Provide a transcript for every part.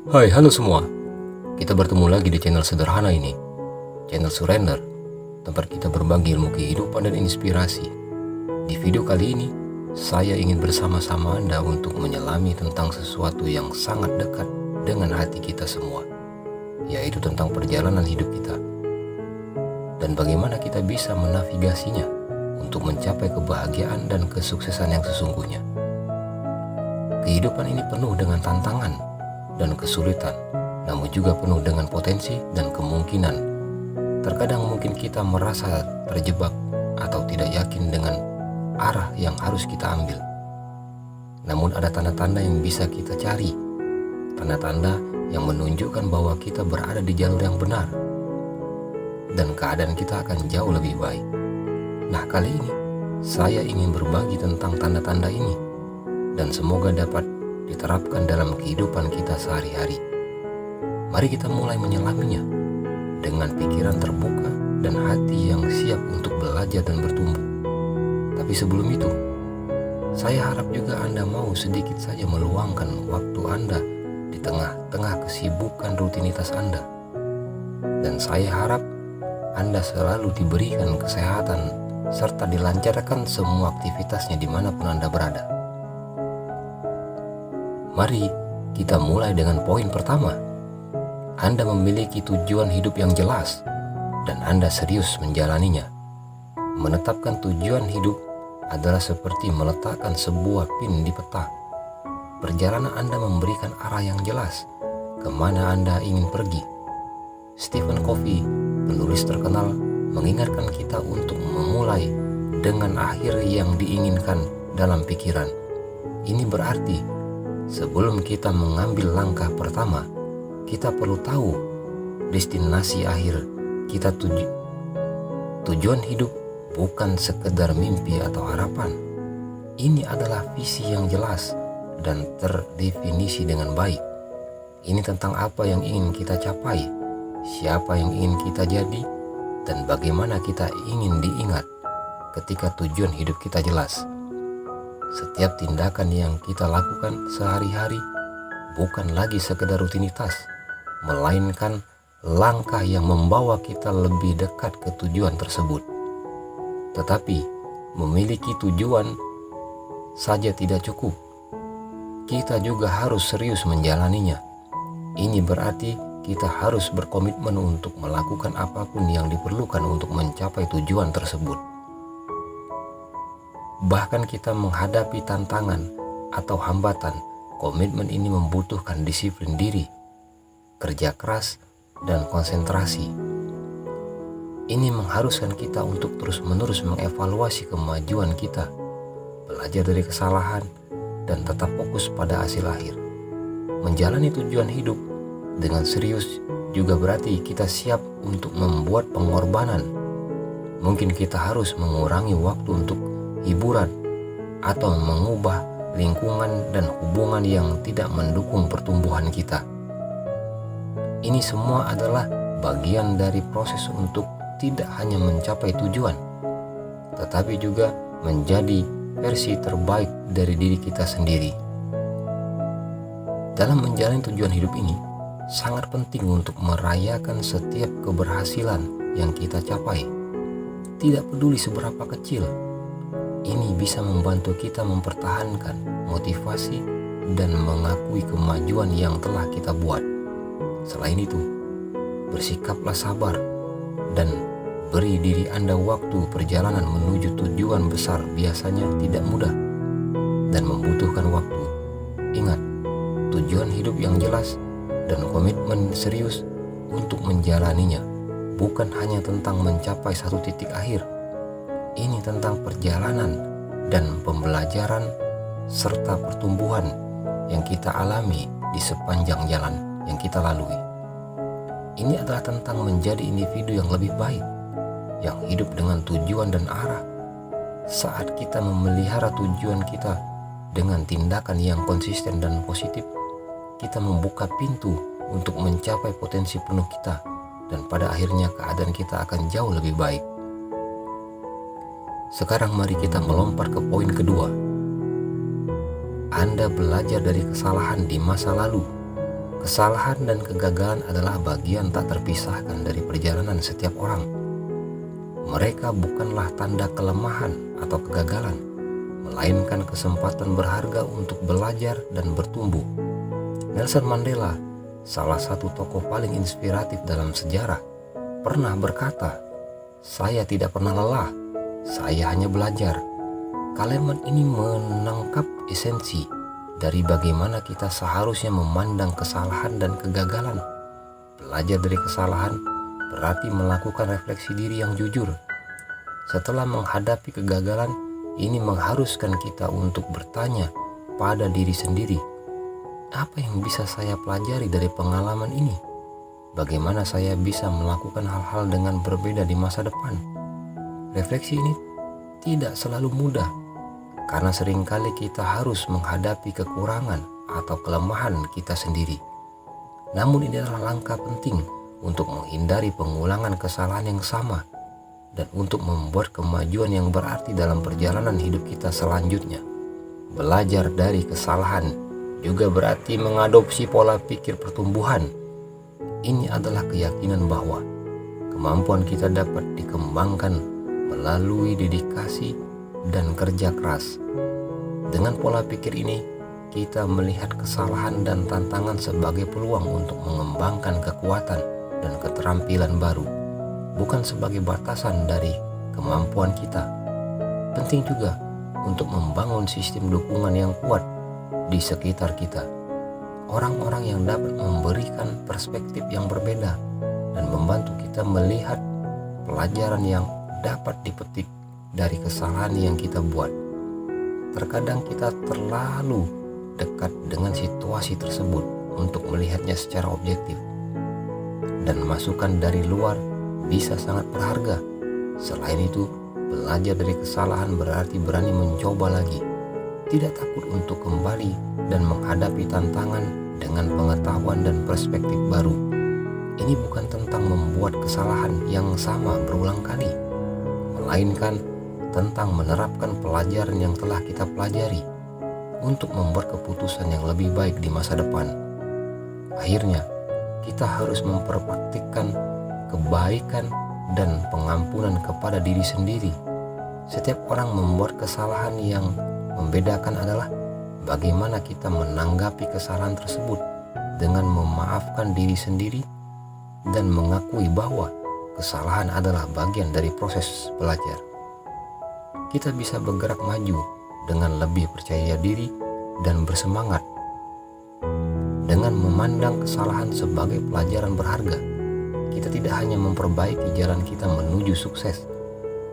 Hai, halo semua. Kita bertemu lagi di channel sederhana ini, channel Surrender, tempat kita berbagi ilmu kehidupan dan inspirasi. Di video kali ini, saya ingin bersama-sama Anda untuk menyelami tentang sesuatu yang sangat dekat dengan hati kita semua, yaitu tentang perjalanan hidup kita dan bagaimana kita bisa menavigasinya untuk mencapai kebahagiaan dan kesuksesan yang sesungguhnya. Kehidupan ini penuh dengan tantangan dan kesulitan, namun juga penuh dengan potensi dan kemungkinan. Terkadang mungkin kita merasa terjebak atau tidak yakin dengan arah yang harus kita ambil. Namun ada tanda-tanda yang bisa kita cari, tanda-tanda yang menunjukkan bahwa kita berada di jalur yang benar dan keadaan kita akan jauh lebih baik. Nah, kali ini saya ingin berbagi tentang tanda-tanda ini dan semoga dapat diterapkan dalam kehidupan kita sehari-hari. Mari kita mulai menyelaminya dengan pikiran terbuka dan hati yang siap untuk belajar dan bertumbuh. Tapi sebelum itu, saya harap juga Anda mau sedikit saja meluangkan waktu Anda di tengah-tengah kesibukan rutinitas Anda. Dan saya harap Anda selalu diberikan kesehatan serta dilancarkan semua aktivitasnya dimanapun Anda berada. Mari kita mulai dengan poin pertama. Anda memiliki tujuan hidup yang jelas dan Anda serius menjalaninya. Menetapkan tujuan hidup adalah seperti meletakkan sebuah pin di peta. Perjalanan Anda memberikan arah yang jelas kemana Anda ingin pergi. Stephen Covey, penulis terkenal, mengingatkan kita untuk memulai dengan akhir yang diinginkan dalam pikiran. Ini berarti sebelum kita mengambil langkah pertama, kita perlu tahu destinasi akhir kita. Tujuan hidup bukan sekedar mimpi atau harapan. Ini adalah visi yang jelas dan terdefinisi dengan baik. Ini tentang apa yang ingin kita capai, siapa yang ingin kita jadi, dan bagaimana kita ingin diingat ketika tujuan hidup kita jelas. Setiap tindakan yang kita lakukan sehari-hari bukan lagi sekedar rutinitas, melainkan langkah yang membawa kita lebih dekat ke tujuan tersebut. Tetapi memiliki tujuan saja tidak cukup. Kita juga harus serius menjalaninya. Ini berarti kita harus berkomitmen untuk melakukan apapun yang diperlukan untuk mencapai tujuan tersebut. Bahkan kita menghadapi tantangan atau hambatan, komitmen ini membutuhkan disiplin diri, kerja keras, dan konsentrasi. Ini mengharuskan kita untuk terus-menerus mengevaluasi kemajuan kita, belajar dari kesalahan, dan tetap fokus pada hasil akhir. Menjalani tujuan hidup dengan serius juga berarti kita siap untuk membuat pengorbanan. Mungkin kita harus mengurangi waktu untuk hiburan atau mengubah lingkungan dan hubungan yang tidak mendukung pertumbuhan kita. Ini semua adalah bagian dari proses untuk tidak hanya mencapai tujuan, tetapi juga menjadi versi terbaik dari diri kita sendiri. Dalam menjalani tujuan hidup ini, sangat penting untuk merayakan setiap keberhasilan yang kita capai. Tidak peduli seberapa kecil, ini bisa membantu kita mempertahankan motivasi dan mengakui kemajuan yang telah kita buat. Selain itu, bersikaplah sabar dan beri diri Anda waktu. Perjalanan menuju tujuan besar biasanya tidak mudah dan membutuhkan waktu. Ingat, tujuan hidup yang jelas dan komitmen serius untuk menjalaninya bukan hanya tentang mencapai satu titik akhir. Ini tentang perjalanan dan pembelajaran serta pertumbuhan yang kita alami di sepanjang jalan yang kita lalui. Ini adalah tentang menjadi individu yang lebih baik, yang hidup dengan tujuan dan arah. Saat kita memelihara tujuan kita dengan tindakan yang konsisten dan positif, kita membuka pintu untuk mencapai potensi penuh kita, dan pada akhirnya keadaan kita akan jauh lebih baik. Sekarang mari kita melompat ke poin kedua. Anda belajar dari kesalahan di masa lalu Kesalahan dan kegagalan adalah bagian tak terpisahkan dari perjalanan setiap orang. Mereka bukanlah tanda kelemahan atau kegagalan, melainkan kesempatan berharga untuk belajar dan bertumbuh. Nelson Mandela, salah satu tokoh paling inspiratif dalam sejarah, pernah berkata, "Saya tidak pernah lelah, saya hanya belajar." Kalimat ini menangkap esensi dari bagaimana kita seharusnya memandang kesalahan dan kegagalan. Belajar dari kesalahan berarti melakukan refleksi diri yang jujur. Setelah menghadapi kegagalan, ini mengharuskan kita untuk bertanya pada diri sendiri, apa yang bisa saya pelajari dari pengalaman ini? Bagaimana saya bisa melakukan hal-hal dengan berbeda di masa depan? Refleksi ini tidak selalu mudah, karena seringkali kita harus menghadapi kekurangan atau kelemahan kita sendiri. Namun ini adalah langkah penting untuk menghindari pengulangan kesalahan yang sama dan untuk membuat kemajuan yang berarti dalam perjalanan hidup kita selanjutnya. Belajar dari kesalahan juga berarti mengadopsi pola pikir pertumbuhan. Ini adalah keyakinan bahwa kemampuan kita dapat dikembangkan melalui dedikasi dan kerja keras. Dengan pola pikir ini, kita melihat kesalahan dan tantangan sebagai peluang untuk mengembangkan kekuatan dan keterampilan baru, bukan sebagai batasan dari kemampuan kita. Penting juga untuk membangun sistem dukungan yang kuat di sekitar kita. Orang-orang yang dapat memberikan perspektif yang berbeda dan membantu kita melihat pelajaran yang dapat dipetik dari kesalahan yang kita buat. Terkadang kita terlalu dekat dengan situasi tersebut untuk melihatnya secara objektif, dan masukan dari luar bisa sangat berharga. Selain itu, belajar dari kesalahan berarti berani mencoba lagi, tidak takut untuk kembali dan menghadapi tantangan dengan pengetahuan dan perspektif baru. Ini bukan tentang membuat kesalahan yang sama berulang kali, melainkan tentang menerapkan pelajaran yang telah kita pelajari untuk membuat keputusan yang lebih baik di masa depan. Akhirnya, kita harus memperpraktikkan kebaikan dan pengampunan kepada diri sendiri. Setiap orang membuat kesalahan, yang membedakan adalah bagaimana kita menanggapi kesalahan tersebut dengan memaafkan diri sendiri dan mengakui bahwa kesalahan adalah bagian dari proses belajar. Kita bisa bergerak maju dengan lebih percaya diri dan bersemangat. Dengan memandang kesalahan sebagai pelajaran berharga, kita tidak hanya memperbaiki jalan kita menuju sukses,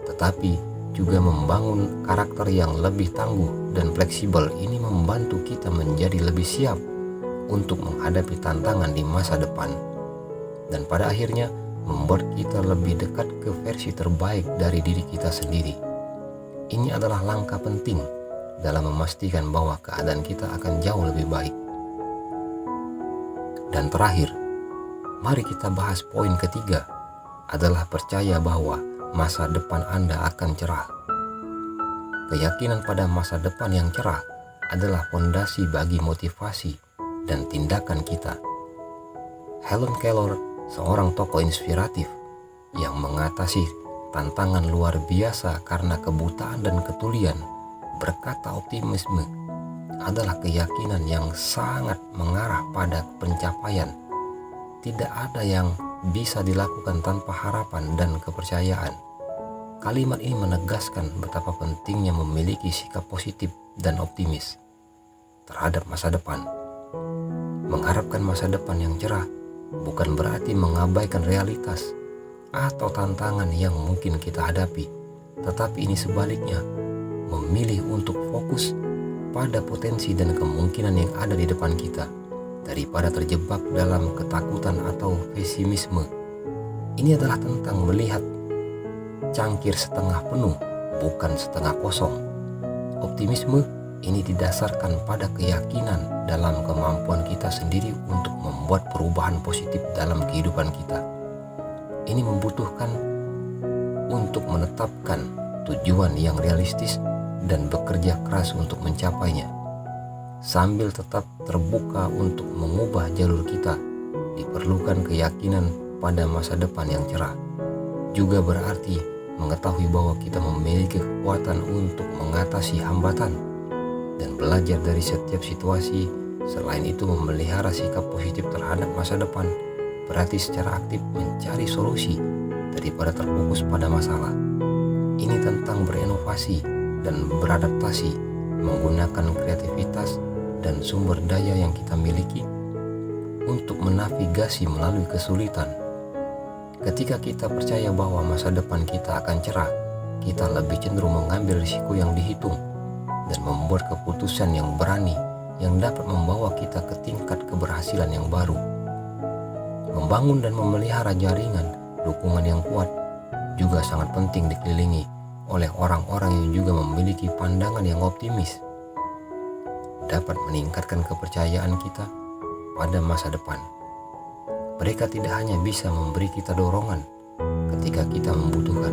tetapi juga membangun karakter yang lebih tangguh dan fleksibel. Ini membantu kita menjadi lebih siap untuk menghadapi tantangan di masa depan, dan pada akhirnya membuat kita lebih dekat ke versi terbaik dari diri kita sendiri. Ini adalah langkah penting dalam memastikan bahwa keadaan kita akan jauh lebih baik. Dan terakhir, mari kita bahas poin ketiga, adalah percaya bahwa masa depan Anda akan cerah. Keyakinan pada masa depan yang cerah adalah fondasi bagi motivasi dan tindakan kita. Helen Keller, seorang tokoh inspiratif yang mengatasi tantangan luar biasa karena kebutaan dan ketulian, berkata optimisme adalah keyakinan yang sangat mengarah pada pencapaian. Tidak ada yang bisa dilakukan tanpa harapan dan kepercayaan. Kalimat ini menegaskan betapa pentingnya memiliki sikap positif dan optimis terhadap masa depan. Mengharapkan masa depan yang cerah bukan berarti mengabaikan realitas atau tantangan yang mungkin kita hadapi, tetapi ini sebaliknya, memilih untuk fokus pada potensi dan kemungkinan yang ada di depan kita daripada terjebak dalam ketakutan atau pesimisme. Ini adalah tentang melihat cangkir setengah penuh, bukan setengah kosong. Optimisme ini didasarkan pada keyakinan dalam kemampuan kita sendiri untuk membuat perubahan positif dalam kehidupan kita. Ini membutuhkan untuk menetapkan tujuan yang realistis dan bekerja keras untuk mencapainya. Sambil tetap terbuka untuk mengubah jalur kita, diperlukan keyakinan pada masa depan yang cerah. Juga berarti mengetahui bahwa kita memiliki kekuatan untuk mengatasi hambatan dan belajar dari setiap situasi. Selain itu, memelihara sikap positif terhadap masa depan berarti secara aktif mencari solusi daripada terfokus pada masalah. Ini tentang berinovasi dan beradaptasi, menggunakan kreativitas dan sumber daya yang kita miliki untuk menavigasi melalui kesulitan. Ketika kita percaya bahwa masa depan kita akan cerah, kita lebih cenderung mengambil risiko yang dihitung dan membuat keputusan yang berani yang dapat membawa kita ke tingkat keberhasilan yang baru. Membangun dan memelihara jaringan dukungan yang kuat juga sangat penting, dikelilingi oleh orang-orang yang juga memiliki pandangan yang optimis. Dapat meningkatkan kepercayaan kita pada masa depan. Mereka tidak hanya bisa memberi kita dorongan ketika kita membutuhkan,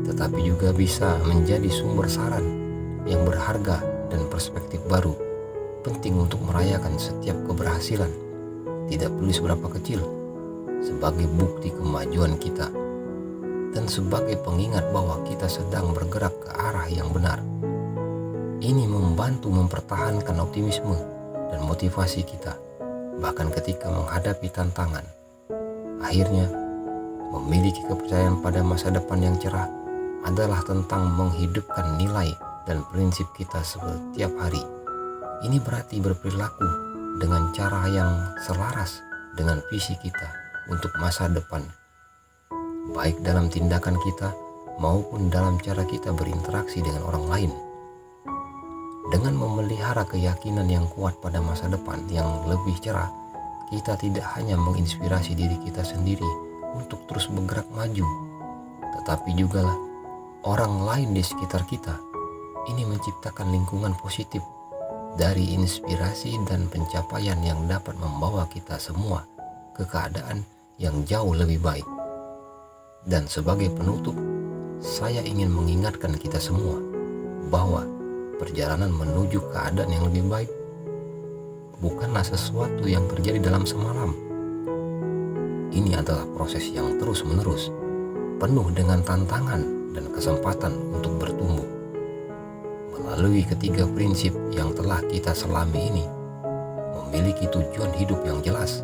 tetapi juga bisa menjadi sumber saran yang berharga dan perspektif baru. Penting untuk merayakan setiap keberhasilan, tidak peduli seberapa kecil, sebagai bukti kemajuan kita dan sebagai pengingat bahwa kita sedang bergerak ke arah yang benar. Ini membantu mempertahankan optimisme dan motivasi kita bahkan ketika menghadapi tantangan. Akhirnya, memiliki kepercayaan pada masa depan yang cerah adalah tentang menghidupkan nilai dan prinsip kita setiap hari. Ini berarti berperilaku dengan cara yang selaras dengan visi kita untuk masa depan, baik dalam tindakan kita maupun dalam cara kita berinteraksi dengan orang lain. Dengan memelihara keyakinan yang kuat pada masa depan yang lebih cerah, kita tidak hanya menginspirasi diri kita sendiri untuk terus bergerak maju, tetapi juga orang lain di sekitar kita. Ini menciptakan lingkungan positif dari inspirasi dan pencapaian yang dapat membawa kita semua ke keadaan yang jauh lebih baik. Dan sebagai penutup, saya ingin mengingatkan kita semua bahwa perjalanan menuju keadaan yang lebih baik bukanlah sesuatu yang terjadi dalam semalam. Ini adalah proses yang terus-menerus, penuh dengan tantangan dan kesempatan untuk bertumbuh. Melalui ketiga prinsip yang telah kita selami ini, memiliki tujuan hidup yang jelas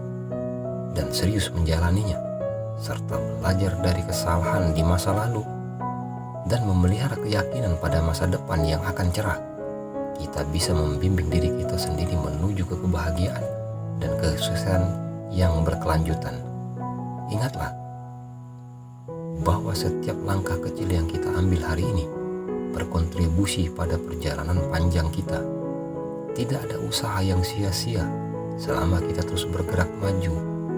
dan serius menjalaninya, serta belajar dari kesalahan di masa lalu dan memelihara keyakinan pada masa depan yang akan cerah, kita bisa membimbing diri kita sendiri menuju ke kebahagiaan dan kesuksesan yang berkelanjutan. Ingatlah bahwa setiap langkah kecil yang kita ambil hari ini berkontribusi pada perjalanan panjang kita. Tidak ada usaha yang sia-sia selama kita terus bergerak maju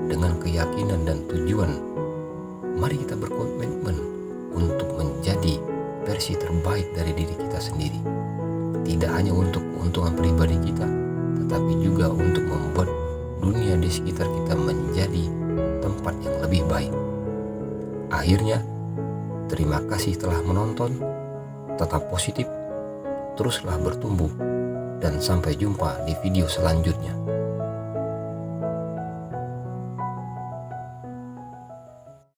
dengan keyakinan dan tujuan. Mari kita berkomitmen untuk menjadi versi terbaik dari diri kita sendiri. Tidak hanya untuk keuntungan pribadi kita, tetapi juga untuk membuat dunia di sekitar kita menjadi tempat yang lebih baik. Akhirnya, terima kasih telah menonton. Tetap positif, teruslah bertumbuh, dan sampai jumpa di video selanjutnya.